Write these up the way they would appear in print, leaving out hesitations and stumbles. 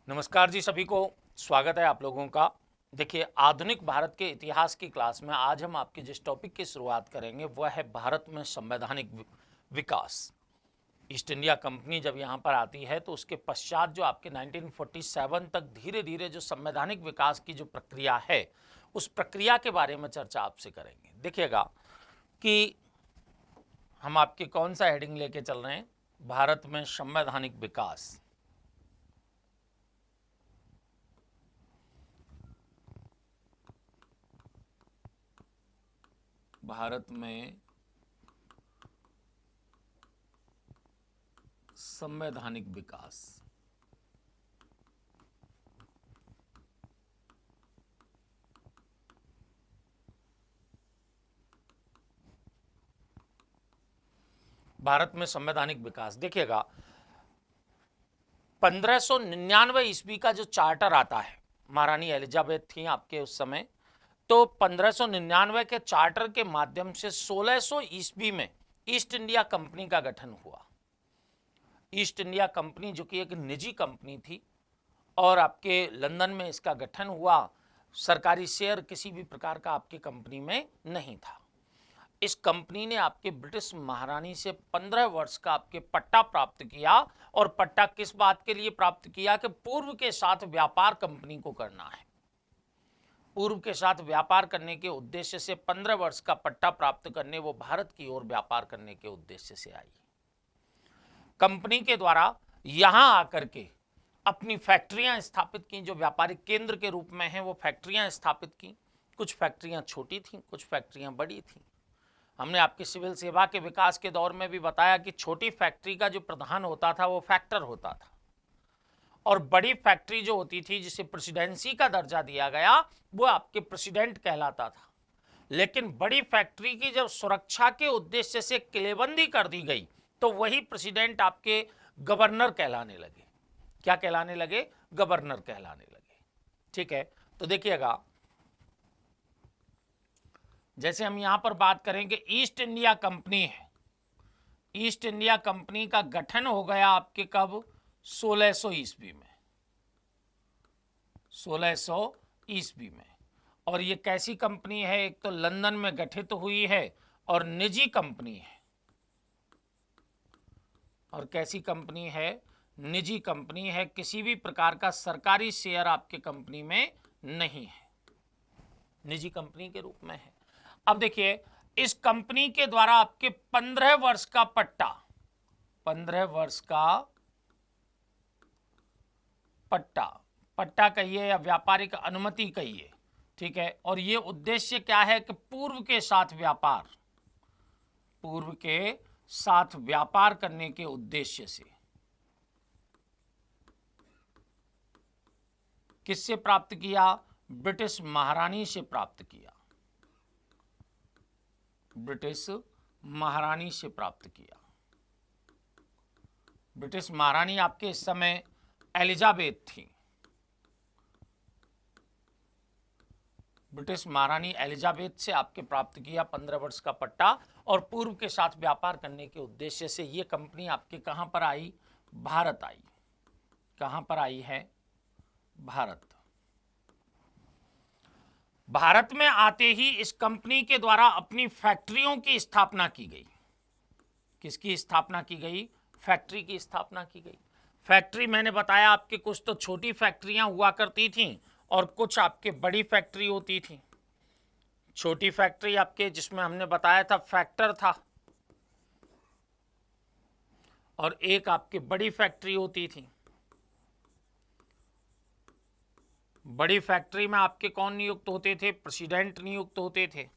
नमस्कार जी, सभी को स्वागत है आप लोगों का। देखिए, आधुनिक भारत के इतिहास की क्लास में आज हम आपके जिस टॉपिक की शुरुआत करेंगे वह है भारत में संवैधानिक विकास। ईस्ट इंडिया कंपनी जब यहाँ पर आती है तो उसके पश्चात जो आपके 1947 तक धीरे धीरे जो संवैधानिक विकास की जो प्रक्रिया है उस प्रक्रिया के बारे में चर्चा आपसे करेंगे। देखिएगा कि हम आपके कौन सा हेडिंग लेके चल रहे हैं, भारत में संवैधानिक विकास। भारत में संवैधानिक विकास। भारत में संवैधानिक विकास देखिएगा, 1599 ईस्वी का जो चार्टर आता है, महारानी एलिजाबेथ थी आपके उस समय, तो 1599 के चार्टर के माध्यम से 1600 ईस्वी में ईस्ट इंडिया कंपनी का गठन हुआ। ईस्ट इंडिया कंपनी जो कि एक निजी कंपनी थी और आपके लंदन में इसका गठन हुआ। सरकारी शेयर किसी भी प्रकार का आपकी कंपनी में नहीं था। इस कंपनी ने आपके ब्रिटिश महारानी से 15 वर्ष का आपके पट्टा प्राप्त किया। और पट्टा किस बात के लिए प्राप्त किया कि पूर्व के साथ व्यापार कंपनी को करना है। पूर्व के साथ व्यापार करने के उद्देश्य से 15 वर्ष का पट्टा प्राप्त करने वो भारत की ओर व्यापार करने के उद्देश्य से आई। कंपनी के द्वारा यहां आकर के अपनी फैक्ट्रियां स्थापित की, जो व्यापारिक केंद्र के रूप में हैं वो फैक्ट्रियां स्थापित की। कुछ फैक्ट्रियां छोटी थीं, कुछ फैक्ट्रियां बड़ी थीं। हमने आपकी सिविल सेवा के विकास के दौर में भी बताया कि छोटी फैक्ट्री का जो प्रधान होता था वो फैक्टर होता था, और बड़ी फैक्ट्री जो होती थी जिसे प्रेसिडेंसी का दर्जा दिया गया वो आपके प्रेसिडेंट कहलाता था। लेकिन बड़ी फैक्ट्री की जब सुरक्षा के उद्देश्य से किलेबंदी कर दी गई तो वही प्रेसिडेंट आपके गवर्नर कहलाने लगे। क्या कहलाने लगे? गवर्नर कहलाने लगे। ठीक है, तो देखिएगा, जैसे हम यहां पर बात करेंगे ईस्ट इंडिया कंपनी है। ईस्ट इंडिया कंपनी का गठन हो गया आपके कब? 1600 ईस्वी में। 1600 ईस्वी में। और ये कैसी कंपनी है? एक तो लंदन में गठित हुई है और निजी कंपनी है। और कैसी कंपनी है? निजी कंपनी है। किसी भी प्रकार का सरकारी शेयर आपके कंपनी में नहीं है, निजी कंपनी के रूप में है। अब देखिए, इस कंपनी के द्वारा आपके 15 वर्ष का पट्टा, 15 वर्ष का पट्टा कहिए या व्यापारिक अनुमति कहिए, ठीक है। और ये उद्देश्य क्या है कि पूर्व के साथ व्यापार करने के उद्देश्य से किससे प्राप्त किया? ब्रिटिश महारानी से प्राप्त किया। ब्रिटिश महारानी से प्राप्त किया। ब्रिटिश महारानी आपके इस समय एलिजाबेथ थी। ब्रिटिश महारानी एलिजाबेथ से आपके प्राप्त किया 15 वर्ष का पट्टा, और पूर्व के साथ व्यापार करने के उद्देश्य से ये कंपनी आपके कहां पर आई? भारत आई। कहां पर आई है? भारत। भारत में आते ही इस कंपनी के द्वारा अपनी फैक्ट्रियों की स्थापना की गई। किसकी स्थापना की गई? फैक्ट्री की स्थापना की गई। फैक्ट्री मैंने बताया आपके कुछ तो छोटी फैक्ट्रियां हुआ करती थीं और कुछ आपके बड़ी फैक्ट्री होती थी। छोटी फैक्ट्री आपके जिसमें हमने बताया था फैक्टर था, और एक आपकी बड़ी फैक्ट्री होती थी। बड़ी फैक्ट्री में आपके कौन नियुक्त होते थे? प्रेसिडेंट नियुक्त होते थे।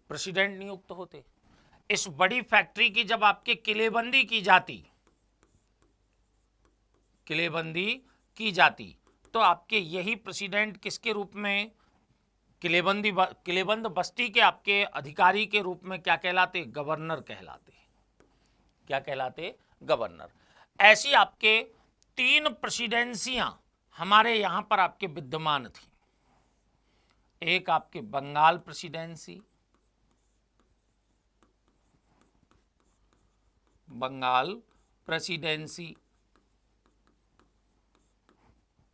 प्रेसिडेंट नियुक्त होते। इस बड़ी फैक्ट्री की जब आपकी किलेबंदी की जाती तो आपके यही प्रेसिडेंट किसके रूप में? किलेबंद बस्ती के आपके अधिकारी के रूप में क्या कहलाते? गवर्नर कहलाते। क्या कहलाते? गवर्नर। ऐसी आपके 3 प्रेसिडेंसियां हमारे यहां पर आपके विद्यमान थी। एक आपके बंगाल प्रेसिडेंसी, बंगाल प्रेसिडेंसी,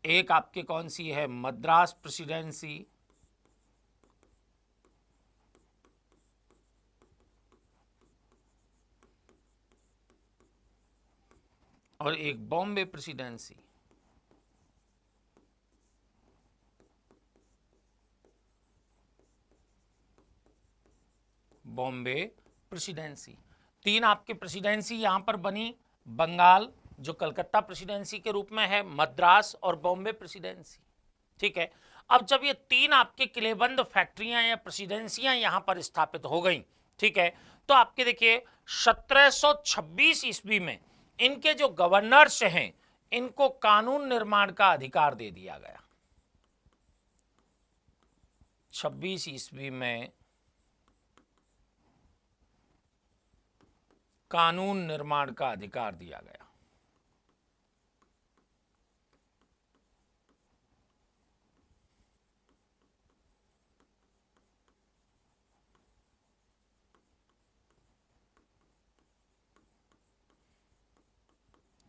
एक आपके कौन सी है, मद्रास प्रेसिडेंसी, और एक बॉम्बे प्रेसिडेंसी। बॉम्बे प्रेसिडेंसी, तीन आपके प्रेसिडेंसी यहां पर बनी, बंगाल जो कलकत्ता प्रेसिडेंसी के रूप में है, मद्रास और बॉम्बे प्रेसिडेंसी। ठीक है, अब जब ये तीन आपके किलेबंद फैक्ट्रियां या प्रेसिडेंसियां यहां पर स्थापित हो गई, ठीक है, तो आपके देखिए 1726 ईस्वी में इनके जो गवर्नर्स हैं इनको कानून निर्माण का अधिकार दे दिया गया। 26 ईस्वी में कानून निर्माण का अधिकार दिया गया।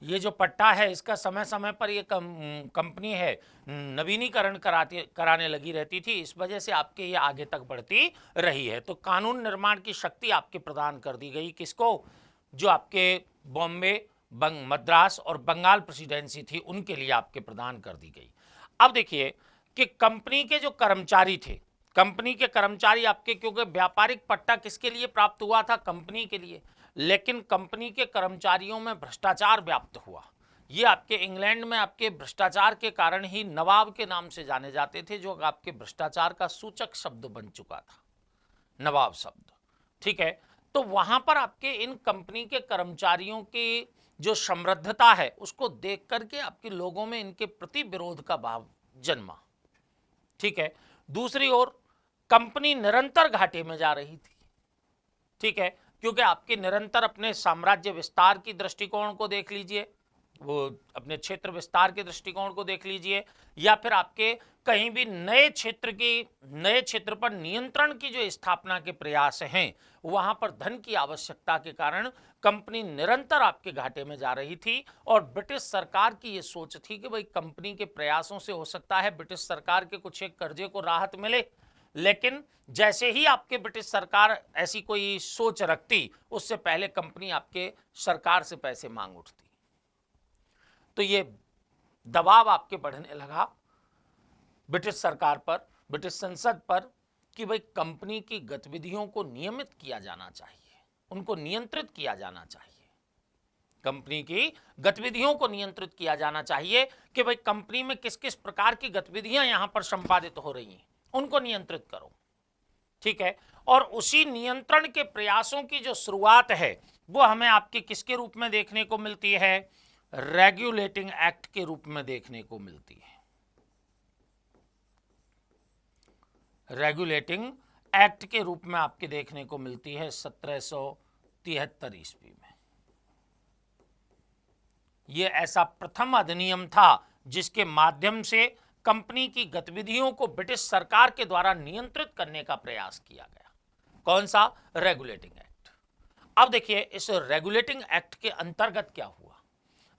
ये जो पट्टा है इसका समय समय पर ये कंपनी है नवीनीकरण कराने लगी रहती थी, इस वजह से आपके ये आगे तक बढ़ती रही है। तो कानून निर्माण की शक्ति आपके प्रदान कर दी गई किसको, जो आपके बॉम्बे मद्रास और बंगाल प्रेसिडेंसी थी उनके लिए आपके प्रदान कर दी गई। अब देखिए कि कंपनी के जो कर्मचारी थे, कंपनी के कर्मचारी आपके, क्योंकि व्यापारिक पट्टा किसके लिए प्राप्त हुआ था, कंपनी के लिए, लेकिन कंपनी के कर्मचारियों में भ्रष्टाचार व्याप्त हुआ। ये आपके इंग्लैंड में आपके भ्रष्टाचार के कारण ही नवाब के नाम से जाने जाते थे, जो आपके भ्रष्टाचार का सूचक शब्द बन चुका था, नवाब शब्द। ठीक है, तो वहां पर आपके इन कंपनी के कर्मचारियों की जो समृद्धता है उसको देख करके आपके लोगों में इनके प्रति विरोध का भाव जन्मा। ठीक है, दूसरी ओर कंपनी निरंतर घाटे में जा रही थी। ठीक है, क्योंकि आपके निरंतर अपने साम्राज्य विस्तार की दृष्टिकोण को देख लीजिए, वो अपने क्षेत्र विस्तार के दृष्टिकोण को देख लीजिए, या फिर आपके कहीं भी नए क्षेत्र पर नियंत्रण की जो स्थापना के प्रयास हैं, वहां पर धन की आवश्यकता के कारण कंपनी निरंतर आपके घाटे में जा रही थी। और ब्रिटिश सरकार की ये सोच थी कि भाई कंपनी के प्रयासों से हो सकता है ब्रिटिश सरकार के कुछ एक कर्जे को राहत मिले, लेकिन जैसे ही आपके ब्रिटिश सरकार ऐसी कोई सोच रखती, उससे पहले कंपनी आपके सरकार से पैसे मांग उठती। तो ये दबाव आपके बढ़ने लगा ब्रिटिश सरकार पर, ब्रिटिश संसद पर, कि भाई कंपनी की गतिविधियों को नियमित किया जाना चाहिए, उनको नियंत्रित किया जाना चाहिए, कंपनी की गतिविधियों को नियंत्रित किया जाना चाहिए कि भाई कंपनी में किस किस प्रकार की गतिविधियां यहां पर संपादित हो रही हैं, उनको नियंत्रित करो। ठीक है, और उसी नियंत्रण के प्रयासों की जो शुरुआत है वो हमें आपके किसके रूप में देखने को मिलती है, रेगुलेटिंग एक्ट के रूप में देखने को मिलती है। रेगुलेटिंग एक्ट के रूप में आपके देखने को मिलती है 1773 ईस्वी में। यह ऐसा प्रथम अधिनियम था जिसके माध्यम से कंपनी की गतिविधियों को ब्रिटिश सरकार के द्वारा नियंत्रित करने का प्रयास किया गया। कौन सा, रेगुलेटिंग एक्ट। अब देखिए इस रेगुलेटिंग एक्ट के अंतर्गत क्या हुआ।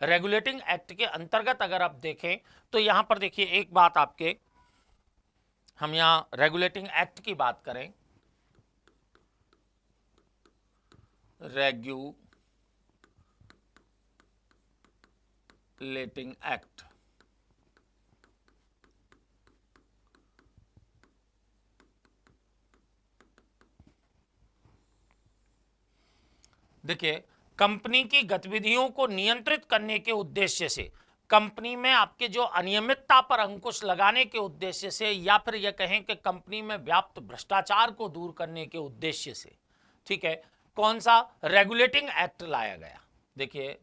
रेगुलेटिंग एक्ट के अंतर्गत अगर आप देखें तो यहां पर देखिए एक बात आपके, हम यहां रेगुलेटिंग एक्ट की बात करें, रेगुलेटिंग एक्ट, देखिए कंपनी की गतिविधियों को नियंत्रित करने के उद्देश्य से, कंपनी में आपके जो अनियमितता पर अंकुश लगाने के उद्देश्य से, या फिर यह कहें कि कंपनी में व्याप्त भ्रष्टाचार को दूर करने के उद्देश्य से, ठीक है, कौन सा रेगुलेटिंग एक्ट लाया गया। देखिए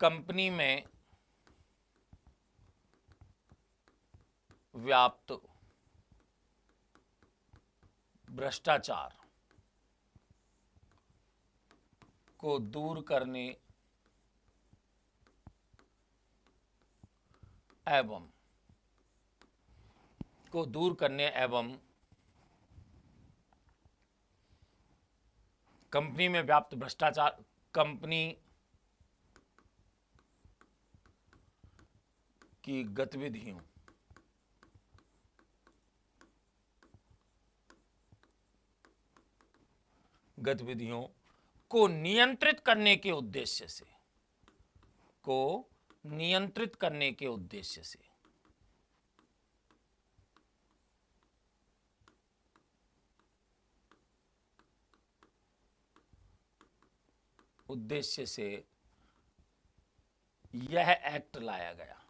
कंपनी में व्याप्त भ्रष्टाचार को दूर करने एवं कंपनी में व्याप्त भ्रष्टाचार कंपनी की गतिविधियों को नियंत्रित करने के उद्देश्य से यह एक्ट लाया गया।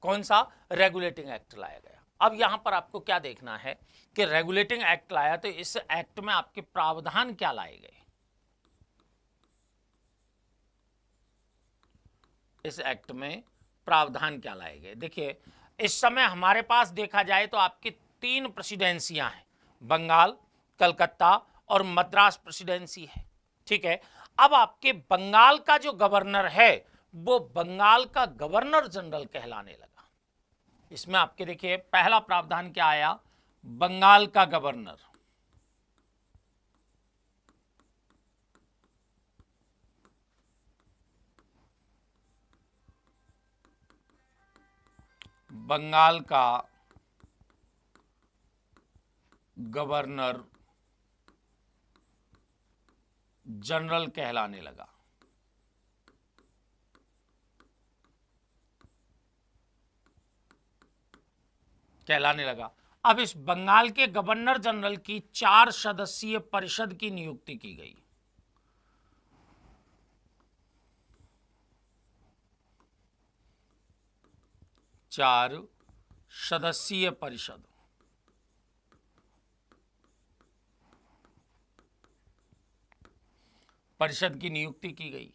कौन सा? रेगुलेटिंग एक्ट लाया गया। अब यहां पर आपको क्या देखना है कि रेगुलेटिंग एक्ट लाया तो इस एक्ट में आपके प्रावधान क्या लाए गए। इस एक्ट में प्रावधान क्या लाए गए? देखिए, इस समय हमारे पास देखा जाए तो आपकी 3 प्रेसिडेंसियां हैं, बंगाल, कलकत्ता और मद्रास प्रेसिडेंसी है। ठीक है, अब आपके बंगाल का जो गवर्नर है वो बंगाल का गवर्नर जनरल कहलाने लगा। इसमें आपके देखिए पहला प्रावधान क्या आया, बंगाल का गवर्नर। बंगाल का गवर्नर जनरल कहलाने लगा। अब इस बंगाल के गवर्नर जनरल की 4 सदस्यीय परिषद की नियुक्ति की गई। 4 सदस्यीय परिषद की नियुक्ति की गई।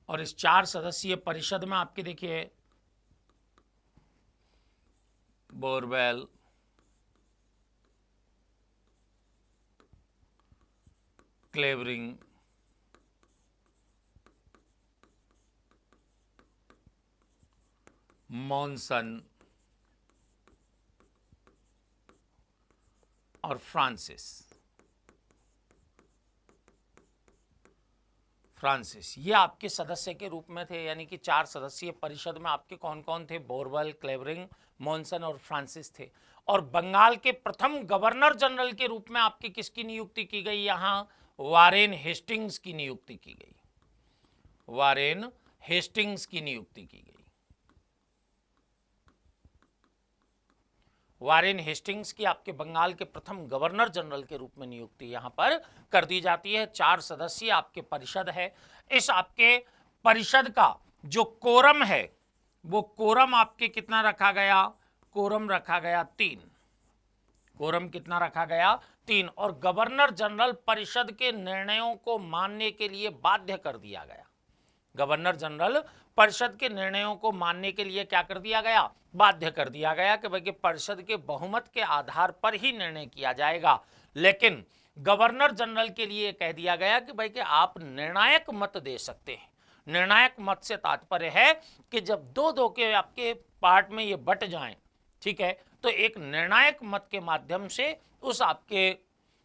और इस 4 सदस्यीय परिषद में आपके देखिए बोरवेल, क्लेवरिंग, मॉनसन और फ्रांसिस ये आपके सदस्य के रूप में थे। यानी कि 4 सदस्यीय परिषद में आपके कौन कौन थे? बोरवेल, क्लेवरिंग, मॉनसन और फ्रांसिस थे। और बंगाल के प्रथम गवर्नर जनरल के रूप में आपकी किसकी नियुक्ति की गई? यहां वारेन हेस्टिंग्स की नियुक्ति की गई। वारेन हेस्टिंग्स की नियुक्ति की गई। वारेन हेस्टिंग्स की आपके बंगाल के प्रथम गवर्नर जनरल के रूप में नियुक्ति यहां पर कर दी जाती है। 4 सदस्यीय आपके परिषद है। इस आपके परिषद का जो कोरम है वो कोरम आपके कितना रखा गया? कोरम रखा गया 3। कोरम कितना रखा गया? 3। और गवर्नर जनरल परिषद के निर्णयों को मानने के लिए बाध्य कर दिया गया। गवर्नर जनरल परिषद के निर्णयों को मानने के लिए क्या कर दिया गया? बाध्य कर दिया गया कि भाई परिषद के बहुमत के आधार पर ही निर्णय किया जाएगा। लेकिन गवर्नर जनरल के लिए कह दिया गया कि भाई कि आप निर्णायक मत दे सकते हैं। निर्णायक मत से तात्पर्य है कि जब दो के आपके पार्ट में ये बट जाएं, ठीक है, तो एक निर्णायक मत के माध्यम से उस आपके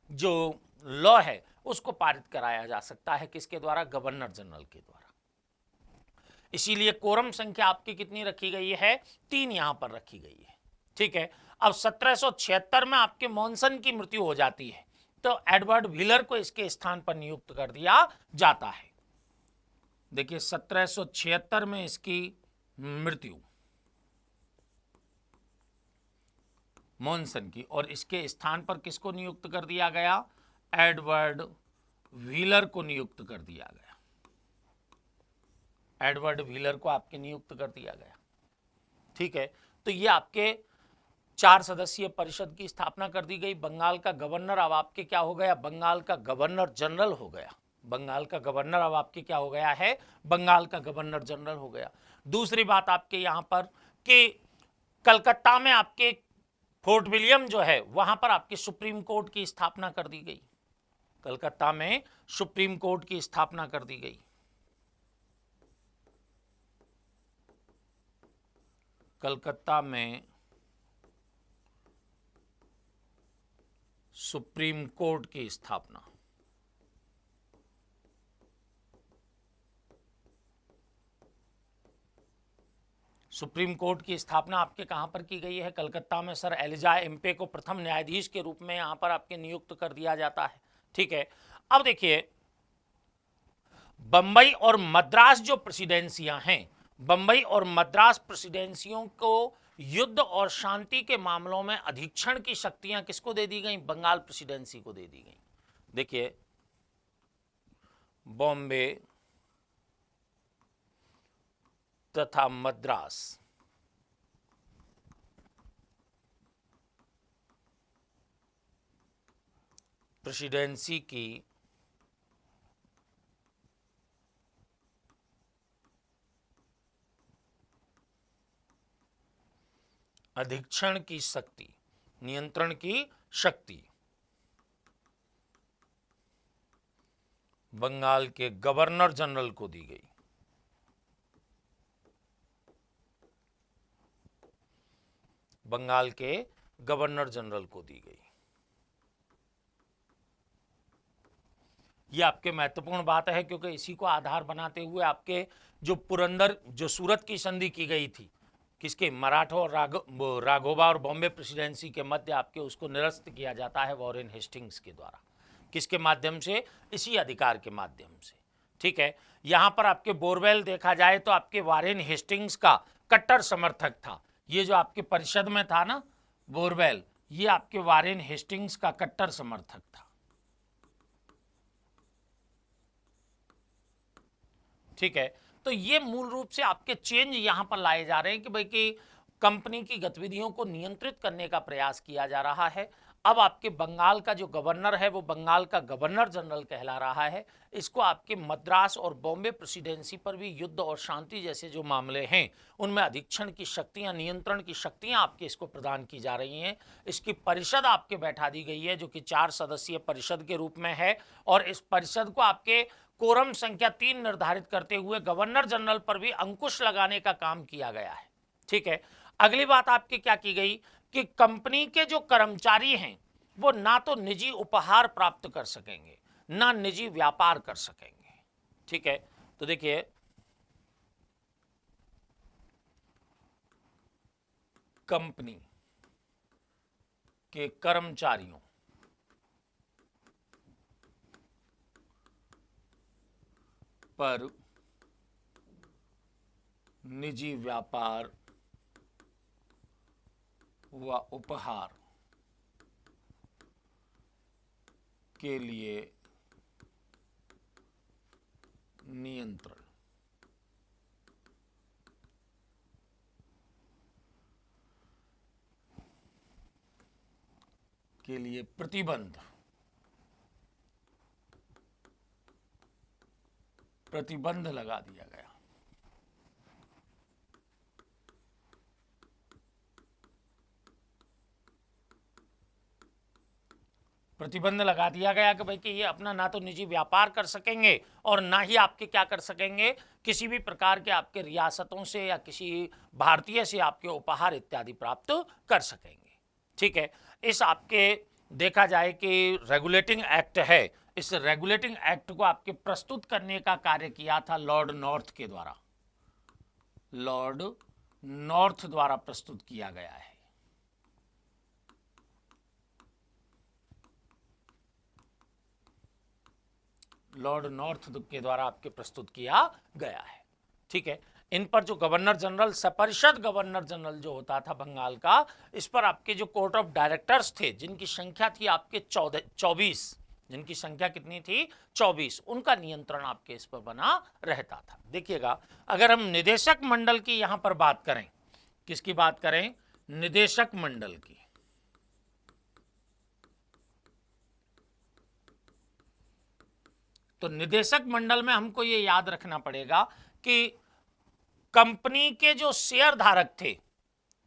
जो लॉ है उसको पारित कराया जा सकता है। किसके द्वारा? गवर्नर जनरल के द्वारा। इसीलिए कोरम संख्या आपकी कितनी रखी गई है? 3 यहां पर रखी गई है। ठीक है, अब 1776 में आपके मॉनसन की मृत्यु हो जाती है तो एडवर्ड व्हीलर को इसके स्थान पर नियुक्त कर दिया जाता है। देखिए 1776 में इसकी मृत्यु मॉनसन की, और इसके स्थान पर किसको नियुक्त कर दिया गया? एडवर्ड व्हीलर को नियुक्त कर दिया गया। एडवर्ड व्हीलर को आपके नियुक्त कर दिया गया। ठीक है, तो ये आपके 4 सदस्यीय परिषद की स्थापना कर दी गई। बंगाल का गवर्नर अब आपके क्या हो गया? बंगाल का गवर्नर जनरल हो गया। बंगाल का गवर्नर अब आपके क्या हो गया है? बंगाल का गवर्नर जनरल हो गया। दूसरी बात आपके यहां पर कि कलकत्ता में आपके फोर्ट विलियम जो है वहां पर आपके सुप्रीम कोर्ट की स्थापना कर दी गई। कलकत्ता में सुप्रीम कोर्ट की स्थापना कर दी गई। कलकत्ता में सुप्रीम कोर्ट की स्थापना। सुप्रीम कोर्ट की स्थापना आपके कहां पर की गई है? कलकत्ता में सर एलिजा एम्पे को प्रथम न्यायाधीश के रूप में यहां पर आपके नियुक्त कर दिया जाता है। ठीक है, अब देखिए बंबई और मद्रास जो प्रेसिडेंसियां हैं, बंबई और मद्रास प्रेसिडेंसियों को युद्ध और शांति के मामलों में अधीक्षण की शक्तियां किसको दे दी गई? बंगाल प्रेसिडेंसी को दे दी गई। देखिए बॉम्बे तथा मद्रास प्रेसिडेंसी की अधीक्षण की शक्ति, नियंत्रण की शक्ति बंगाल के गवर्नर जनरल को दी गई। बंगाल के गवर्नर जनरल को दी गई। यह आपके महत्वपूर्ण बात है क्योंकि इसी को आधार बनाते हुए आपके जो पुरंदर, जो सूरत की संधि की गई थी, किसके? मराठा और राघोबा और बॉम्बे प्रेसिडेंसी के मध्य, आपके उसको निरस्त किया जाता है वॉरेन हेस्टिंग्स के द्वारा। किसके माध्यम से? इसी अधिकार के माध्यम से। ठीक है, यहां पर आपके बोरवेल देखा जाए तो आपके वॉरेन हेस्टिंग्स का कट्टर समर्थक था। ये जो आपके परिषद में था ना बोरवेल, ये आपके वॉरेन हेस्टिंग्स का कट्टर समर्थक था। ठीक है, तो ये मूल रूप से आपके चेंज यहां पर लाए जा रहे हैं कि भाई कि कंपनी की गतिविधियों को नियंत्रित करने का प्रयास किया जा रहा है। अब आपके बंगाल का जो गवर्नर है वो बंगाल का गवर्नर जनरल कहला रहा है। इसको आपके मद्रास और बॉम्बे प्रेसिडेंसी पर भी युद्ध और शांति जैसे जो मामले हैं उनमें अधीक्षण की शक्तियां, नियंत्रण की शक्तियां आपके इसको प्रदान की जा रही हैं। इसकी परिषद आपके बैठा दी गई है जो कि 4 सदस्यीय परिषद के रूप में है, और इस परिषद को आपके कोरम संख्या 3 निर्धारित करते हुए गवर्नर जनरल पर भी अंकुश लगाने का काम किया गया है। ठीक है, अगली बात आपकी क्या की गई कि कंपनी के जो कर्मचारी हैं वो ना तो निजी उपहार प्राप्त कर सकेंगे ना निजी व्यापार कर सकेंगे। ठीक है, तो देखिए कंपनी के कर्मचारियों पर निजी व्यापार व उपहार के लिए नियंत्रण के लिए प्रतिबंध लगा दिया गया। प्रतिबंध लगा दिया गया कि भाई कि ये अपना ना तो निजी व्यापार कर सकेंगे और ना ही आपके क्या कर सकेंगे, किसी भी प्रकार के आपके रियासतों से या किसी भारतीय से आपके उपहार इत्यादि प्राप्त कर सकेंगे। ठीक है, इस आपके देखा जाए कि रेगुलेटिंग एक्ट है, इस रेगुलेटिंग एक्ट को आपके प्रस्तुत करने का कार्य किया था लॉर्ड नॉर्थ के द्वारा। लॉर्ड नॉर्थ द्वारा प्रस्तुत किया गया है। लॉर्ड नॉर्थ के द्वारा आपके प्रस्तुत किया गया है। ठीक है, इन पर जो गवर्नर जनरल, सपरिषद गवर्नर जनरल जो होता था बंगाल का, इस पर आपके जो कोर्ट ऑफ डायरेक्टर्स थे जिनकी संख्या थी आपके 24, जिनकी संख्या कितनी थी? 24, उनका नियंत्रण आपके इस पर बना रहता था। देखिएगा, अगर हम निदेशक मंडल की यहां पर बात करें, किसकी बात करें? निदेशक मंडल की। तो निदेशक मंडल में हमको ये याद रखना पड़ेगा कि कंपनी के जो शेयर धारक थे,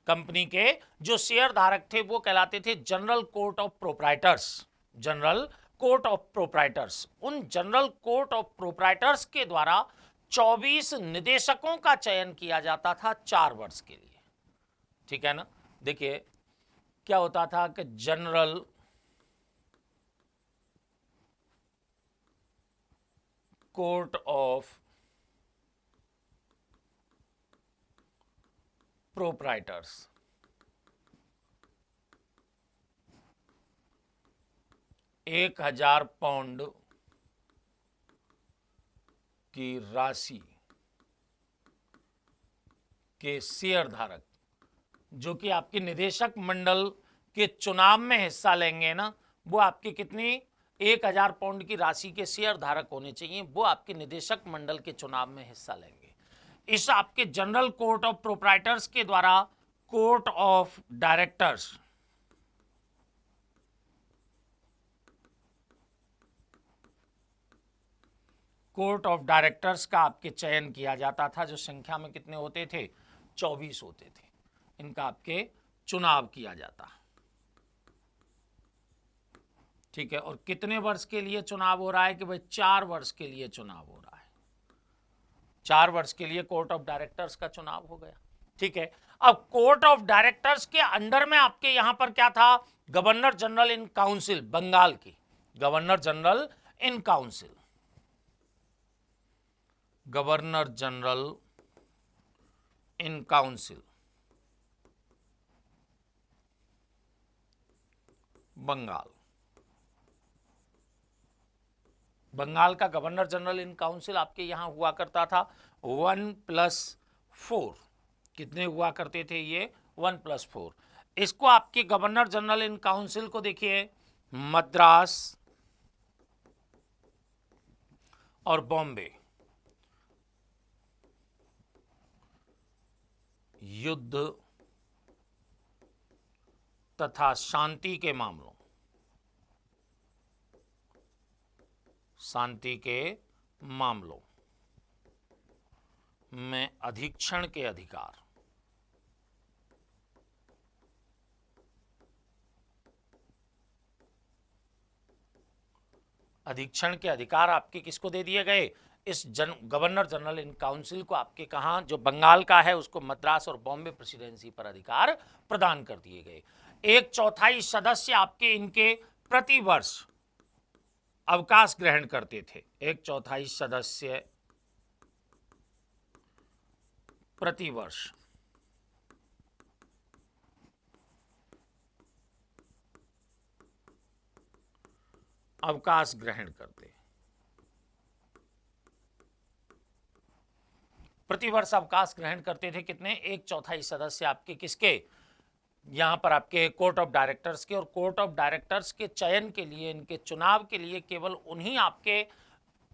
कंपनी के जो शेयर धारक थे वो कहलाते थे general court of proprietors. General court of proprietors, उन जनरल कोर्ट ऑफ प्रोप्राइटर्स के द्वारा 24 निदेशकों का चयन किया जाता था 4 वर्ष के लिए। ठीक है ना। देखिए क्या होता था कि general court of proprietors, 1000 pound की राशि के शेयर धारक जो कि आपके निदेशक मंडल के चुनाव में हिस्सा लेंगे ना, वो आपके कितनी 1000 पाउंड की राशि के शेयर धारक होने चाहिए, वो आपके निदेशक मंडल के चुनाव में हिस्सा लेंगे। इस आपके जनरल कोर्ट ऑफ प्रोप्राइटर्स के द्वारा कोर्ट ऑफ डायरेक्टर्स का आपके चयन किया जाता था, जो संख्या में कितने होते थे, 24 होते थे। इनका आपके चुनाव किया जाता, ठीक है। और कितने वर्ष के लिए चुनाव हो रहा है कि भाई 4 वर्ष के लिए चुनाव हो रहा है, 4 वर्ष के लिए कोर्ट ऑफ डायरेक्टर्स का चुनाव हो गया, ठीक है। अब कोर्ट ऑफ डायरेक्टर्स के अंडर में आपके यहां पर क्या था, governor general in council, Bengal की governor general in council, governor general in council Bengal, Bengal का गवर्नर जनरल इन काउंसिल आपके यहां हुआ करता था 1+4, कितने हुआ करते थे ये, 1+4। इसको आपके गवर्नर जनरल इन काउंसिल को देखिए मद्रास और बॉम्बे युद्ध तथा शांति के मामलों, शांति के मामलों में अधीक्षण के अधिकार, अधीक्षण के अधिकार आपके किसको दे दिए गए, इस गवर्नर जनरल इन काउंसिल को आपके कहा, जो बंगाल का है उसको मद्रास और बॉम्बे प्रेसिडेंसी पर अधिकार प्रदान कर दिए गए। 1/4 सदस्य आपके इनके प्रति वर्ष अवकाश ग्रहण करते थे, 1/4 सदस्य प्रति वर्ष अवकाश ग्रहण करते, प्रतिवर्ष अवकाश ग्रहण करते थे, कितने, 1/4 सदस्य आपके किसके, यहां पर आपके कोर्ट ऑफ डायरेक्टर्स के। और कोर्ट ऑफ डायरेक्टर्स के चयन के लिए, इनके चुनाव के लिए केवल उन्हीं आपके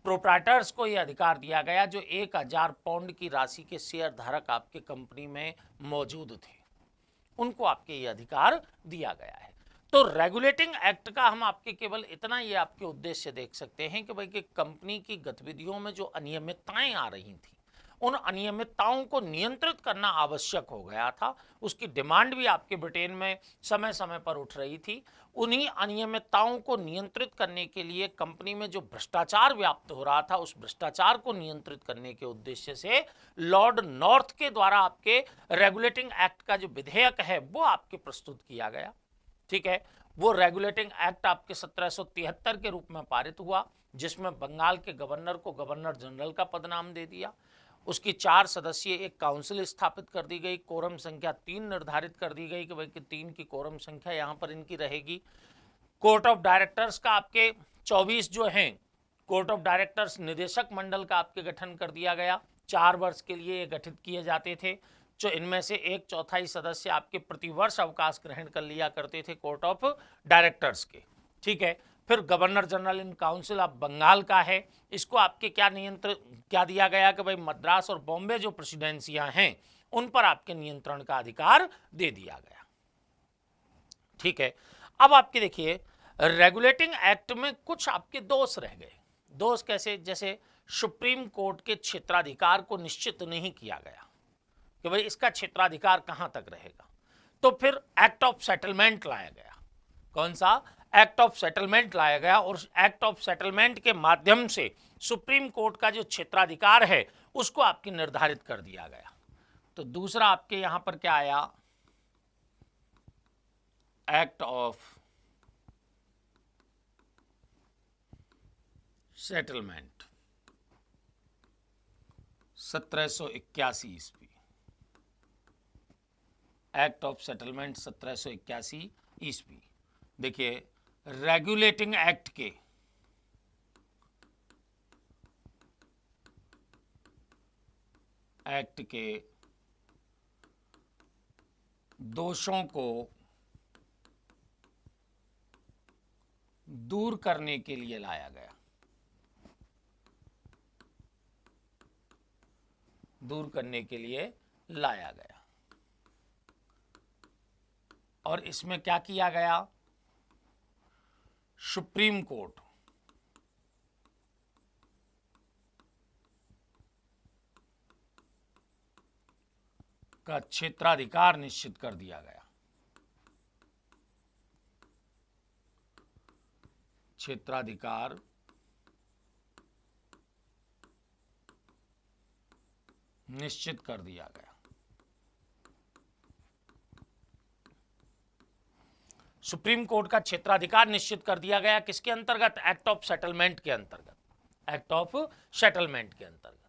प्रोप्राइटर्स को यह अधिकार दिया गया जो 1000 पाउंड की राशि के शेयर धारक आपके कंपनी में मौजूद थे, उनको आपके ये अधिकार दिया गया है। तो रेगुलेटिंग एक्ट का हम आपके केवल इतना ये आपके उद्देश्य देख सकते हैं कि भाई कि कंपनी की गतिविधियों में जो अनियमितताएं आ रही थी, उन अनियमितताओं को नियंत्रित करना आवश्यक हो गया था। उसकी डिमांड भी आपके ब्रिटेन में समय समय पर उठ रही थी। उन्हीं अनियमितताओं को नियंत्रित करने के लिए कंपनी में जो भ्रष्टाचार व्याप्त हो रहा था, उस भ्रष्टाचार को नियंत्रित करने के उद्देश्य से लॉर्ड नॉर्थ के द्वारा आपके रेगुलेटिंग एक्ट का जो विधेयक है वो आपके प्रस्तुत किया गया, ठीक है। वो रेगुलेटिंग एक्ट आपके 1773 के रूप में पारित हुआ, जिसमें बंगाल के गवर्नर को गवर्नर जनरल का पदनाम दे दिया। उसकी 4 सदस्यीय एक काउंसिल स्थापित कर दी गई, कोरम संख्या 3 निर्धारित कर दी गई कि भाई कि 3 की कोरम संख्या यहां पर इनकी रहेगी। कोर्ट ऑफ डायरेक्टर्स का आपके 24 जो हैं कोर्ट ऑफ डायरेक्टर्स निदेशक मंडल का आपके गठन कर दिया गया, 4 वर्ष के लिए ये गठित किए जाते थे, जो इनमें से 1/4 सदस्य आपके प्रतिवर्ष अवकाश ग्रहण कर लिया करते थे कोर्ट ऑफ डायरेक्टर्स के, ठीक है। फिर governor general in council of Bengal का है, इसको आपके क्या दिया गया कि भाई मद्रास और बॉम्बे जो प्रेसिडेंसियां हैं उन पर आपके नियंत्रण का अधिकार दे दिया गया, ठीक है। अब आपके देखिए रेगुलेटिंग एक्ट में कुछ आपके दोष रह गए। दोष कैसे, जैसे सुप्रीम कोर्ट के क्षेत्राधिकार को निश्चित नहीं किया गया कि भाई इसका क्षेत्राधिकार कहां तक रहेगा, तो फिर एक्ट ऑफ सेटलमेंट लाया गया। कौन सा, एक्ट ऑफ सेटलमेंट लाया गया, और एक्ट ऑफ सेटलमेंट के माध्यम से सुप्रीम कोर्ट का जो क्षेत्राधिकार है उसको आपके निर्धारित कर दिया गया। तो दूसरा आपके यहां पर क्या आया, एक्ट ऑफ सेटलमेंट 1781 ईस्वी, एक्ट ऑफ सेटलमेंट 1781 ईस्वी। देखिए रेगुलेटिंग एक्ट के दोषों को दूर करने के लिए लाया गया, दूर करने के लिए लाया गया। और इसमें क्या किया गया, सुप्रीम कोर्ट का क्षेत्राधिकार निश्चित कर दिया गया, क्षेत्राधिकार निश्चित कर दिया गया। सुप्रीम कोर्ट का क्षेत्राधिकार निश्चित कर दिया गया किसके अंतर्गत, एक्ट ऑफ सेटलमेंट के अंतर्गत, एक्ट ऑफ सेटलमेंट के अंतर्गत।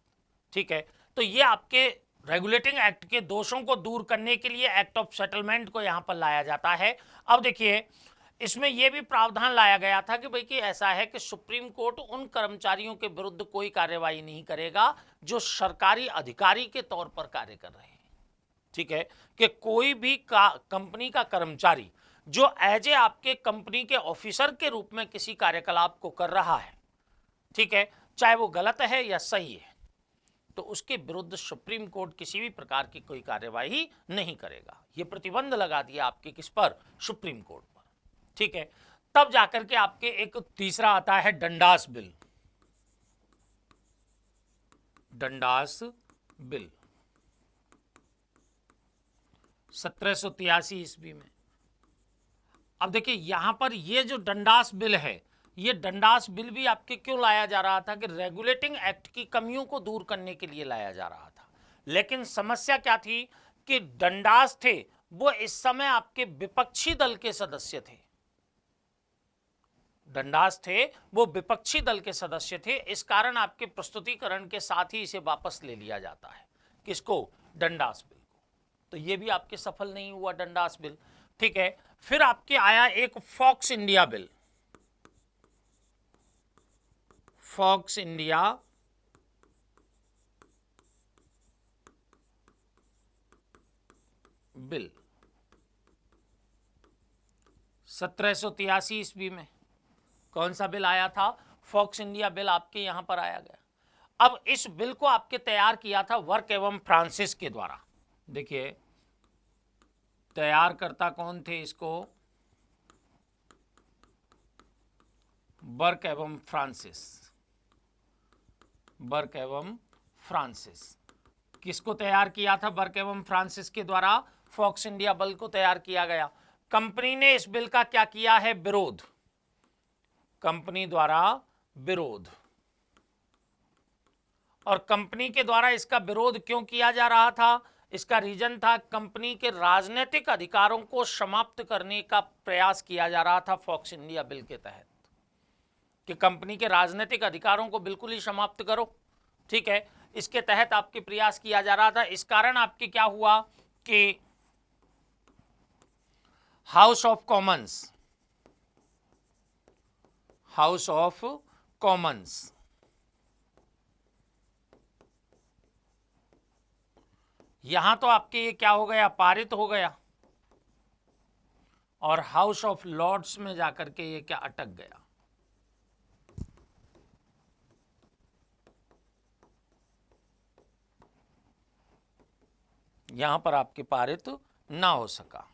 ठीक है, तो ये आपके रेगुलेटिंग एक्ट के दोषों को दूर करने के लिए एक्ट ऑफ सेटलमेंट को यहां पर लाया जाता है। अब देखिए इसमें यह भी प्रावधान लाया गया था कि भाई कि ऐसा है कि सुप्रीम कोर्ट उन कर्मचारियों के विरुद्ध कोई कार्यवाही नहीं करेगा जो सरकारी अधिकारी के तौर पर कार्य कर रहे हैं। ठीक है, कि कोई भी कंपनी का कर्मचारी जो एज ए आपके कंपनी के ऑफिसर के रूप में किसी कार्यकलाप को कर रहा है, ठीक है, चाहे वो गलत है या सही है, तो उसके विरुद्ध सुप्रीम कोर्ट किसी भी प्रकार की कोई कार्यवाही नहीं करेगा। ये प्रतिबंध लगा दिया आपके किस पर, सुप्रीम कोर्ट पर। ठीक है, तब जाकर के आपके एक तीसरा आता है डंडास बिल, डंडास बिल 1783 ईस्वी में। अब देखिए यहां पर ये जो डंडास बिल है, ये डंडास बिल भी आपके क्यों लाया जा रहा था कि रेगुलेटिंग एक्ट की कमियों को दूर करने के लिए लाया जा रहा था। लेकिन समस्या क्या थी कि डंडास थे वो इस समय आपके विपक्षी दल के सदस्य थे, डंडास थे वो विपक्षी दल के सदस्य थे। इस कारण आपके प्रस्तुतिकरण के साथ ही इसे वापस ले लिया जाता है, किसको, डंडास बिल को। तो ये भी आपके सफल नहीं हुआ डंडास बिल। ठीक है, फिर आपके आया एक Fox India bill, Fox India bill 1783 ईस्वी में। कौन सा बिल आया था, फॉक्स इंडिया बिल आपके यहां पर आया गया। अब इस बिल को आपके तैयार किया था वर्क एवं फ्रांसिस के द्वारा। देखिए तैयारकर्ता कौन थे इसको, वर्क एवं फ्रांसिस, वर्क एवं फ्रांसिस। किसको तैयार किया था, वर्क एवं फ्रांसिस के द्वारा फॉक्स इंडिया बिल को तैयार किया गया। कंपनी ने इस बिल का क्या किया है, विरोध, कंपनी द्वारा विरोध। और कंपनी के द्वारा इसका विरोध क्यों किया जा रहा था, इसका रीजन था कंपनी के राजनीतिक अधिकारों को समाप्त करने का प्रयास किया जा रहा था फॉक्स इंडिया बिल के तहत, कि कंपनी के राजनीतिक अधिकारों को बिल्कुल ही समाप्त करो। ठीक है, इसके तहत आपके प्रयास किया जा रहा था। इस कारण आपके क्या हुआ कि house of Commons, house of Commons यहां तो आपके ये क्या हो गया, पारित हो गया, और हाउस ऑफ लॉर्ड्स में जाकर के ये क्या अटक गया। यहां पर आपके पारित ना हो सका।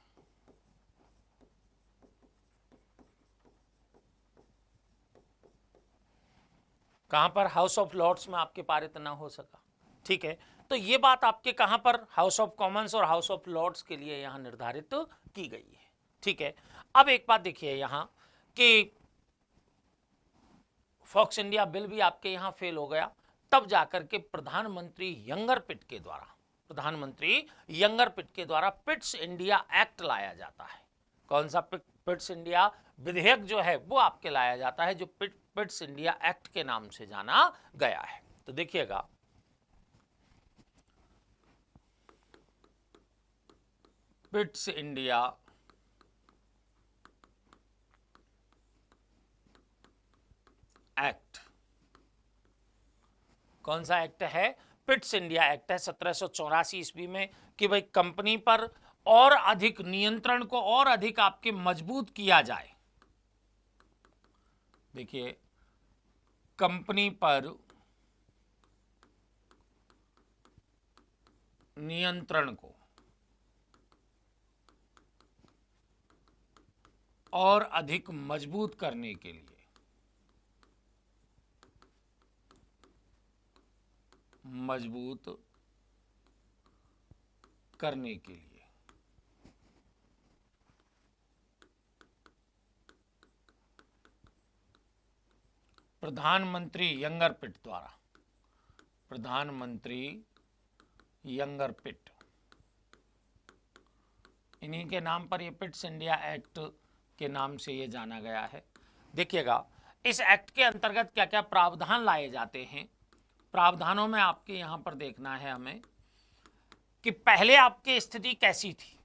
कहां पर, हाउस ऑफ लॉर्ड्स में आपके पारित ना हो सका। ठीक है, तो ये बात आपके कहां पर, हाउस ऑफ कॉमन्स और हाउस ऑफ लॉर्ड्स के लिए यहां निर्धारित की गई है। ठीक है, अब एक बात देखिए यहां कि फॉक्स इंडिया बिल भी आपके यहां फेल हो गया। तब जाकर के प्रधानमंत्री यंगर पिट के द्वारा, प्रधानमंत्री यंगर पिट के द्वारा पिट्स इंडिया एक्ट लाया जाता है। कौन सा पिट्स इंडिया विधेयक जो है वो आपके लाया जाता है, जो पिट्स इंडिया एक्ट के नाम से जाना गया है। तो देखिएगा, पिट्स इंडिया एक्ट, कौन सा एक्ट है? पिट्स इंडिया एक्ट है 1784 ईस्वी में, कि भाई कंपनी पर और अधिक नियंत्रण को और अधिक आपके मजबूत किया जाए। देखिए, कंपनी पर नियंत्रण को और अधिक मजबूत करने के लिए, प्रधानमंत्री यंगर पिट द्वारा, प्रधानमंत्री यंगर पिट, इन्हीं के नाम पर ये पिट्स इंडिया एक्ट के नाम से ये जाना गया है। देखिएगा, इस एक्ट के अंतर्गत क्या क्या प्रावधान लाए जाते हैं। प्रावधानों में आपके यहां पर देखना है हमें कि पहले आपकी स्थिति कैसी थी,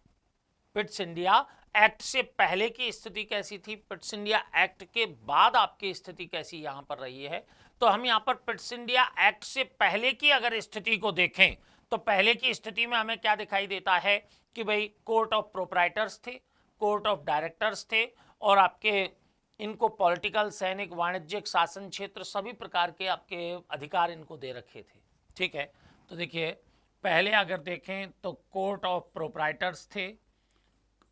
पिट्स इंडिया एक्ट से पहले की स्थिति कैसी थी, पिट्स इंडिया एक्ट के बाद आपकी स्थिति कैसी यहां पर रही है। तो हम यहां पर पिट्स इंडिया एक्ट से पहले की अगर स्थिति को देखें तो पहले की स्थिति में हमें क्या दिखाई देता है कि भाई कोर्ट ऑफ प्रोप्राइटर्स थे, कोर्ट ऑफ डायरेक्टर्स थे, और आपके इनको पॉलिटिकल, सैनिक, वाणिज्यिक, शासन क्षेत्र सभी प्रकार के आपके अधिकार इनको दे रखे थे। ठीक है, तो देखिए, पहले अगर देखें तो कोर्ट ऑफ प्रोप्राइटर्स थे,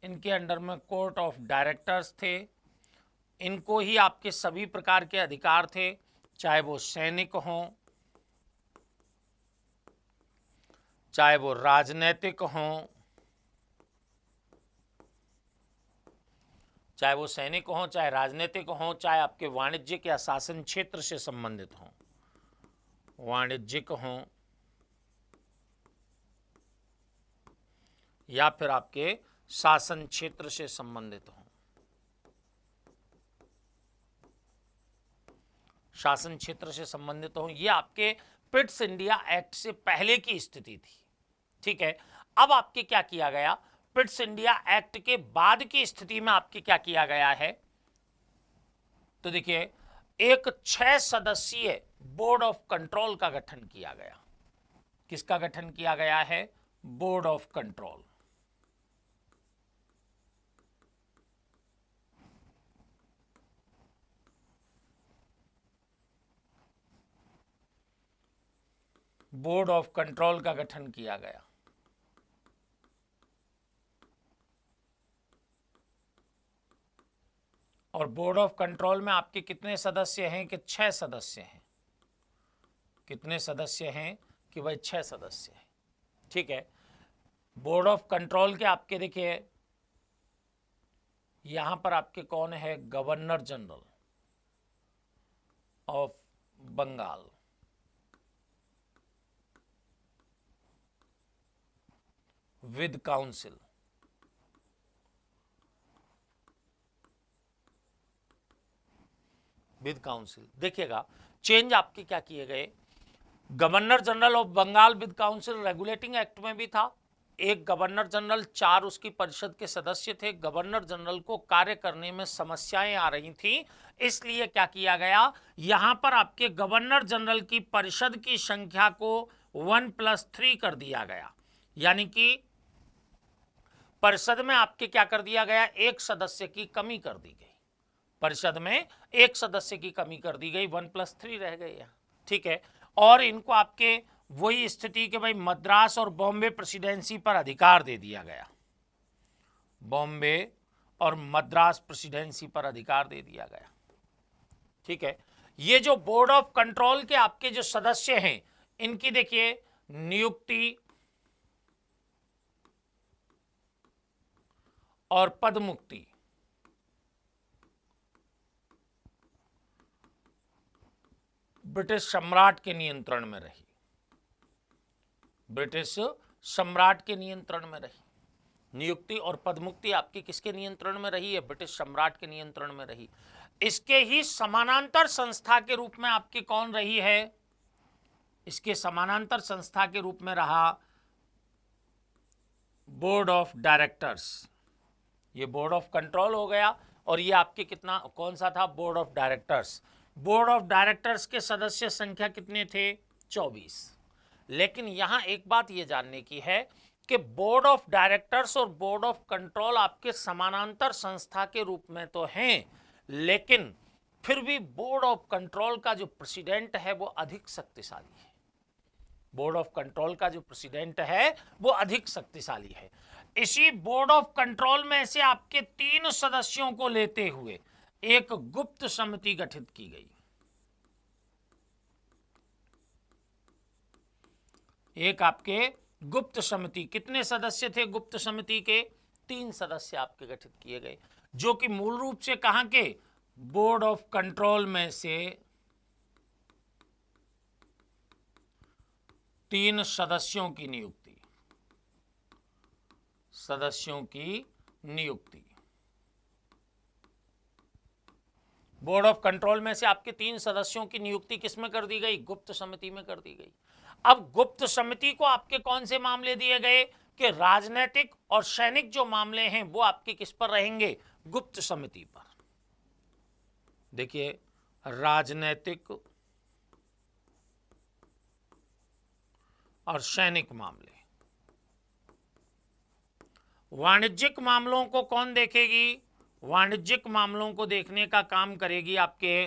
इनके अंडर में कोर्ट ऑफ डायरेक्टर्स थे, इनको ही आपके सभी प्रकार के अधिकार थे, चाहे वो सैनिक हों, चाहे वो राजनीतिक हों, चाहे वो सैनिक हों, चाहे राजनीतिक हों, चाहे आपके वाणिज्यिक या शासन क्षेत्र से संबंधित हों, वाणिज्यिक हों या फिर आपके शासन क्षेत्र से संबंधित हों, शासन क्षेत्र से संबंधित हों, ये आपके पिट्स इंडिया एक्ट से पहले की स्थिति थी। ठीक है, अब आपके क्या किया गया, पिट्स इंडिया एक्ट के बाद की स्थिति में आपके क्या किया गया है। तो देखिए, एक 6 सदस्यीय बोर्ड ऑफ कंट्रोल का गठन किया गया। किसका गठन किया गया है? Board of control. Board of control का गठन किया गया। और बोर्ड ऑफ कंट्रोल में आपके कितने सदस्य हैं? कि 6 सदस्य हैं। कितने सदस्य हैं? कि भाई 6 सदस्य हैं। ठीक है, बोर्ड ऑफ कंट्रोल के आपके देखिए यहां पर आपके कौन है? Governor general of Bengal, with council. With council, देखिएगा चेंज आपके क्या किए गए। Governor general of Bengal with council regulating act में भी था। एक गवर्नर जनरल, 4 उसकी परिषद के सदस्य थे। गवर्नर जनरल को कार्य करने में समस्याएं आ रही थी, इसलिए क्या किया गया, यहां पर आपके गवर्नर जनरल की परिषद की संख्या को 1+3 कर दिया गया। यानी कि परिषद में आपके क्या कर दिया गया, एक सदस्य की कमी कर दी गई। परिषद में एक सदस्य की कमी कर दी गई, 1+3 रह गए। ठीक है, और इनको आपके वही स्थिति के भाई मद्रास और बॉम्बे प्रेसिडेंसी पर अधिकार दे दिया गया। बॉम्बे और मद्रास प्रेसिडेंसी पर अधिकार दे दिया गया। ठीक है, ये जो बोर्ड ऑफ कंट्रोल के आपके जो सदस्य हैं, इनकी देखिए नियुक्ति और पदमुक्ति ब्रिटिश सम्राट के नियंत्रण में रही। ब्रिटिश सम्राट के नियंत्रण में रही। नियुक्ति और पदमुक्ति आपकी किसके नियंत्रण में रही है? ब्रिटिश सम्राट के नियंत्रण में रही। इसके ही समानांतर संस्था के रूप में आपकी कौन रही है? इसके समानांतर संस्था के रूप में रहा बोर्ड ऑफ डायरेक्टर्स। ये बोर्ड ऑफ कंट्रोल हो गया और ये आपके कितना कौन सा था? Board of directors. Board of directors के सदस्य संख्या कितने थे? 24। लेकिन यहां एक बात ये जानने की है कि बोर्ड ऑफ डायरेक्टर्स और बोर्ड ऑफ कंट्रोल आपके समानांतर संस्था के रूप में तो हैं, लेकिन फिर भी बोर्ड ऑफ कंट्रोल का जो प्रेसिडेंट है वो अधिक शक्तिशाली है। बोर्ड ऑफ कंट्रोल का जो प्रेसिडेंट है वो अधिक शक्तिशाली है। इसी बोर्ड ऑफ कंट्रोल में से आपके 3 सदस्यों को लेते हुए एक गुप्त समिति गठित की गई। एक आपके गुप्त समिति, कितने सदस्य थे गुप्त समिति के? 3 सदस्य आपके गठित किए गए, जो कि मूल रूप से कहां के? बोर्ड ऑफ कंट्रोल में से 3 सदस्यों की नियुक्ति। बोर्ड ऑफ कंट्रोल में से आपके 3 सदस्यों की नियुक्ति किसमें कर दी गई? गुप्त समिति में कर दी गई। अब गुप्त समिति को आपके कौन से मामले दिए गए कि राजनीतिक और सैनिक जो मामले हैं वो आपके किस पर रहेंगे? गुप्त समिति पर। देखिए, राजनीतिक और सैनिक मामले। वाणिज्यिक मामलों को कौन देखेगी? वाणिज्यिक मामलों को देखने का काम करेगी आपके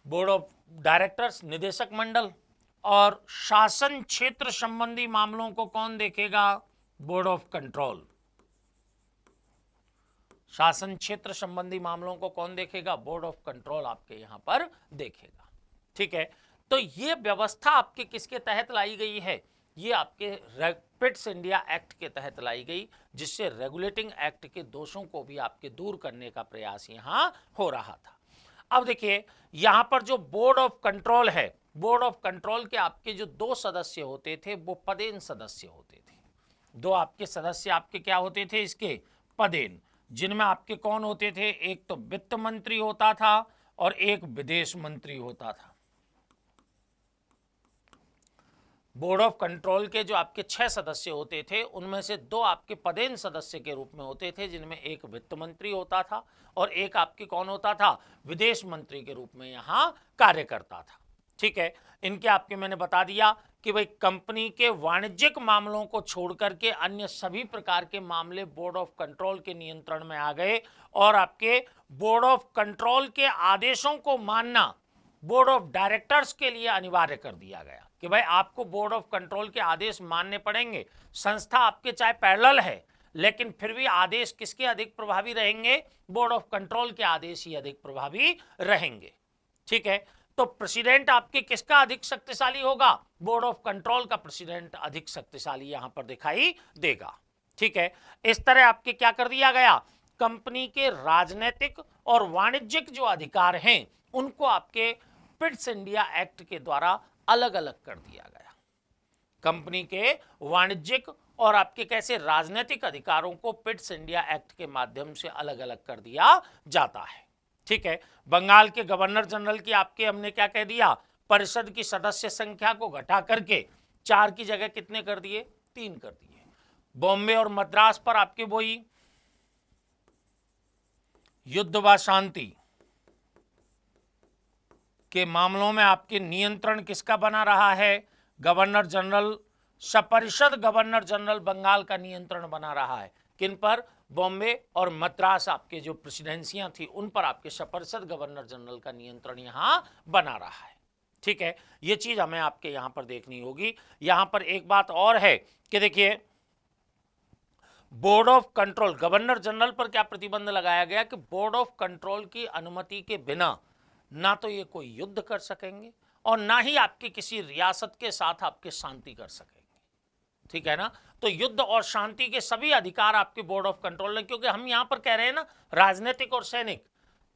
बोर्ड ऑफ डायरेक्टर्स, निदेशक मंडल। और शासन क्षेत्र संबंधी मामलों को कौन देखेगा? Board of control. शासन क्षेत्र संबंधी मामलों को कौन देखेगा? बोर्ड ऑफ कंट्रोल आपके यहां पर देखेगा। ठीक है, तो ये व्यवस्था आपके किसके तहत लाई गई है? ये आपके पिट्स इंडिया एक्ट के तहत लाई गई, जिससे रेगुलेटिंग एक्ट के दोषों को भी आपके दूर करने का प्रयास यहां हो रहा था। अब देखिए, यहां पर जो बोर्ड ऑफ कंट्रोल है, बोर्ड ऑफ कंट्रोल के आपके जो 2 सदस्य होते थे वो पदेन सदस्य होते थे। 2 आपके सदस्य आपके क्या होते थे? इसके पदेन, जिनमें आपके कौन होते थे? एक तो वित्त मंत्री होता था और एक विदेश मंत्री होता था। बोर्ड ऑफ कंट्रोल के जो आपके 6 सदस्य होते थे उनमें से 2 आपके पदेन सदस्य के रूप में होते थे, जिनमें एक वित्त मंत्री होता था और एक आपके कौन होता था? विदेश मंत्री के रूप में यहां कार्य करता था। ठीक है, इनके आपके मैंने बता दिया कि भाई कंपनी के वाणिज्यिक मामलों को छोड़ करके अन्य सभी प्रकार के मामले बोर्ड ऑफ कंट्रोल के नियंत्रण में आ गए और आपके बोर्ड ऑफ कंट्रोल के आदेशों को मानना बोर्ड ऑफ डायरेक्टर्स के लिए अनिवार्य कर दिया गया कि भाई आपको बोर्ड ऑफ कंट्रोल के आदेश मानने पड़ेंगे। संस्था आपके चाहे पैरेलल है, लेकिन फिर भी आदेश किसके अधिक प्रभावी रहेंगे? बोर्ड ऑफ कंट्रोल के आदेश ही अधिक प्रभावी रहेंगे। ठीक है, तो प्रेसिडेंट आपके किसका अधिक शक्तिशाली होगा? बोर्ड ऑफ कंट्रोल का प्रेसिडेंट अधिक शक्तिशाली यहां पर दिखाई देगा। ठीक है, इस तरह आपके क्या कर दिया गया? कंपनी के राजनीतिक और वाणिज्यिक जो अधिकार हैं उनको आपके पिट्स इंडिया एक्ट के द्वारा अलग अलग कर दिया गया। कंपनी के वाणिज्यिक और आपके कैसे राजनीतिक अधिकारों को पिट्स इंडिया एक्ट के माध्यम से अलग अलग कर दिया जाता है। ठीक है, बंगाल के गवर्नर जनरल की आपके हमने क्या कह दिया? परिषद की सदस्य संख्या को घटा करके 4 की जगह कितने कर दिए? 3 कर दिए। बॉम्बे और मद्रास पर आपके वही युद्ध व शांति के मामलों में आपके नियंत्रण किसका बना रहा है? गवर्नर जनरल, सपरिषद गवर्नर जनरल बंगाल का नियंत्रण बना रहा है। किन पर? बॉम्बे और मद्रास आपके जो प्रेसिडेंसियां थी उन पर आपके सपरिषद गवर्नर जनरल का नियंत्रण यहां बना रहा है। ठीक है, यह चीज हमें आपके यहां पर देखनी होगी। यहां पर एक बात और है कि देखिए, board of control, governor general पर क्या प्रतिबंध लगाया गया कि बोर्ड ऑफ कंट्रोल की अनुमति के बिना ना तो ये कोई युद्ध कर सकेंगे और ना ही आपकी किसी रियासत के साथ आपके शांति कर सकेंगे। ठीक है ना, तो युद्ध और शांति के सभी अधिकार आपके बोर्ड ऑफ कंट्रोल ने, क्योंकि हम यहां पर कह रहे हैं ना राजनीतिक और सैनिक।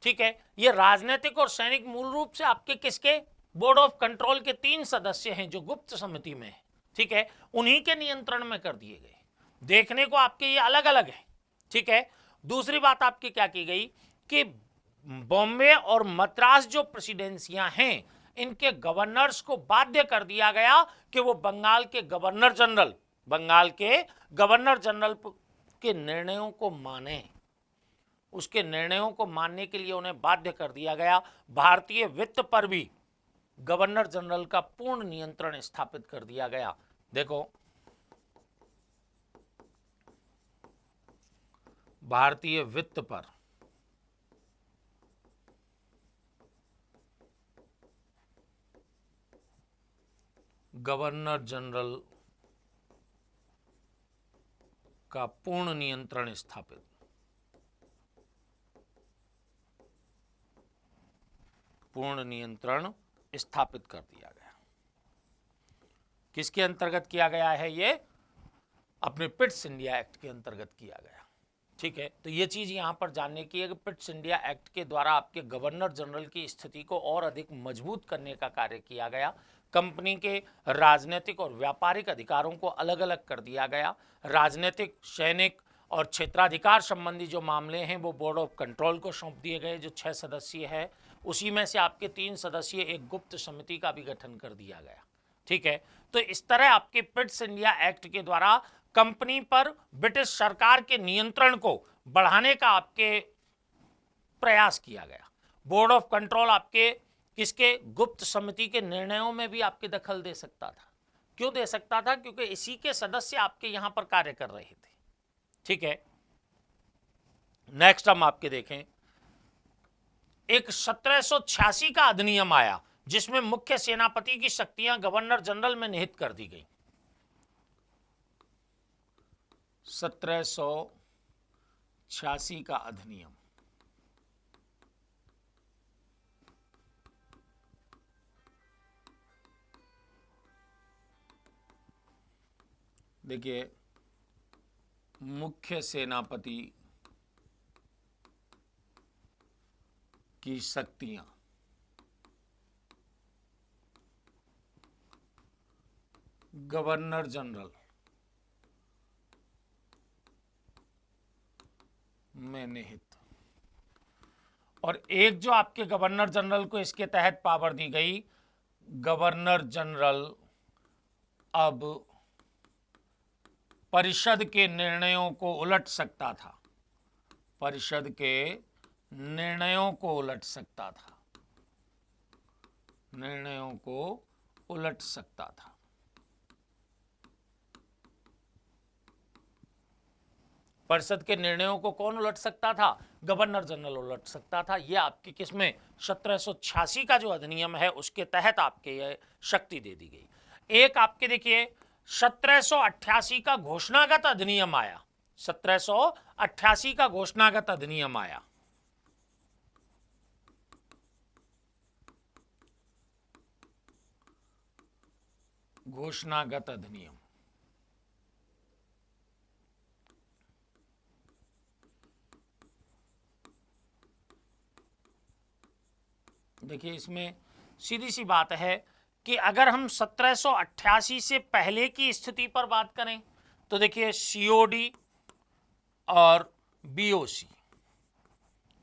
ठीक है, ये राजनीतिक और सैनिक मूल रूप से आपके किसके? बोर्ड ऑफ कंट्रोल के 3 सदस्य हैं जो गुप्त समिति में है। ठीक है, उन्हीं के नियंत्रण में कर दिए गए। देखने को आपके ये अलग अलग है, ठीक है। दूसरी बात आपकी क्या की गई कि बॉम्बे और मद्रास जो प्रेसिडेंसियां हैं, इनके गवर्नर्स को बाध्य कर दिया गया कि वो बंगाल के गवर्नर जनरल के निर्णयों को माने। उसके निर्णयों को मानने के लिए उन्हें बाध्य कर दिया गया। भारतीय वित्त पर भी गवर्नर जनरल का पूर्ण नियंत्रण स्थापित कर दिया गया। देखो, भारतीय वित्त पर गवर्नर जनरल का पूर्ण नियंत्रण स्थापित। पूर्ण नियंत्रण स्थापित कर दिया गया। किसके अंतर्गत किया गया है? ये अपने पिट्स इंडिया एक्ट के अंतर्गत किया गया, ठीक है। तो ये चीज यहां पर जानने की है कि पिट्स इंडिया एक्ट के द्वारा आपके गवर्नर जनरल की स्थिति को और अधिक मजबूत करने का कार्य किया गया। कंपनी के राजनीतिक और व्यापारिक अधिकारों को अलग अलग कर दिया गया। राजनीतिक, सैनिक और क्षेत्राधिकार संबंधी जो मामले हैं वो बोर्ड ऑफ कंट्रोल को सौंप दिए गए, जो 6 सदस्यीय है। उसी में से आपके 3 सदस्यीय एक गुप्त समिति का भी गठन कर दिया गया, ठीक है। तो इस तरह आपके पिट्स इंडिया एक्ट के द्वारा कंपनी पर ब्रिटिश सरकार के नियंत्रण को बढ़ाने का आपके प्रयास किया गया। बोर्ड ऑफ कंट्रोल आपके किसके? गुप्त समिति के निर्णयों में भी आपके दखल दे सकता था। क्यों दे सकता था? क्योंकि इसी के सदस्य आपके यहां पर कार्य कर रहे थे, ठीक है। नेक्स्ट हम आपके देखें, एक 1786 का अधिनियम आया जिसमें मुख्य सेनापति की शक्तियां गवर्नर जनरल में निहित कर दी गई। 1786 का अधिनियम। देखिए, मुख्य सेनापति की शक्तियां गवर्नर जनरल में निहित। और एक जो आपके गवर्नर जनरल को इसके तहत पावर दी गई, गवर्नर जनरल अब परिषद के निर्णयों को उलट सकता था। परिषद के निर्णयों को उलट सकता था। निर्णयों को उलट सकता था। परिषद के निर्णयों को कौन उलट सकता था? गवर्नर जनरल उलट सकता था। यह आपके किसमें? 1786 का जो अधिनियम है उसके तहत आपके यह शक्ति दे दी गई। एक आपके देखिए 1788 का घोषणागत अधिनियम आया। 1788 का घोषणागत अधिनियम आया। घोषणागत अधिनियम। देखिए, इसमें सीधी सी बात है कि अगर हम 1788 से पहले की स्थिति पर बात करें तो देखिए सीओडी और बीओसी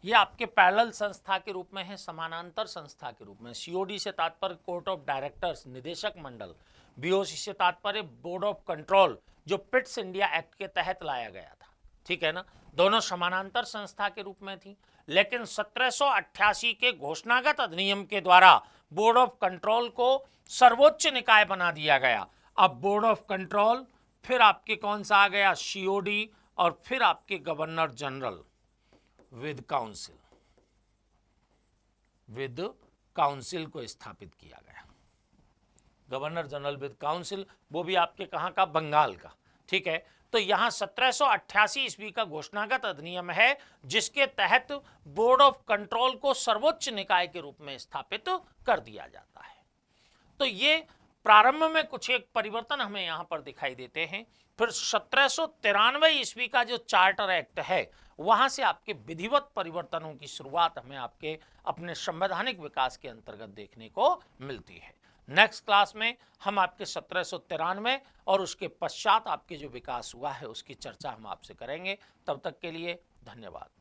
ये आपके पैरेलल संस्था के रूप में है, समानांतर संस्था के रूप में। सीओडी से तात्पर्य कोर्ट ऑफ डायरेक्टर्स, निदेशक मंडल। बीओसी से तात्पर्य बोर्ड ऑफ कंट्रोल, जो पिट्स इंडिया एक्ट के तहत लाया गया था, ठीक है ना। दोनों समानांतर संस्था के रूप में थी। लेकिन 1788 के घोषणागत अधिनियम के द्वारा बोर्ड ऑफ कंट्रोल को सर्वोच्च निकाय बना दिया गया। अब बोर्ड ऑफ कंट्रोल, फिर आपके कौन सा आ गया? सीओडी, और फिर आपके governor general with council. With council को स्थापित किया गया। गवर्नर जनरल विद काउंसिल, वो भी आपके कहां का? बंगाल का, ठीक है। तो यहां 1788 ईस्वी का घोषणागत अधिनियम है जिसके तहत बोर्ड ऑफ कंट्रोल को सर्वोच्च निकाय के रूप में स्थापित कर दिया जाता है। तो ये प्रारंभ में कुछ एक परिवर्तन हमें यहां पर दिखाई देते हैं। फिर 1793 ईस्वी का जो चार्टर एक्ट है, वहां से आपके विधिवत परिवर्तनों की शुरुआत हमें आपके अपने संवैधानिक विकास के अंतर्गत देखने को मिलती है। नेक्स्ट क्लास में हम आपके 1793 और उसके पश्चात आपके जो विकास हुआ है उसकी चर्चा हम आपसे करेंगे। तब तक के लिए धन्यवाद।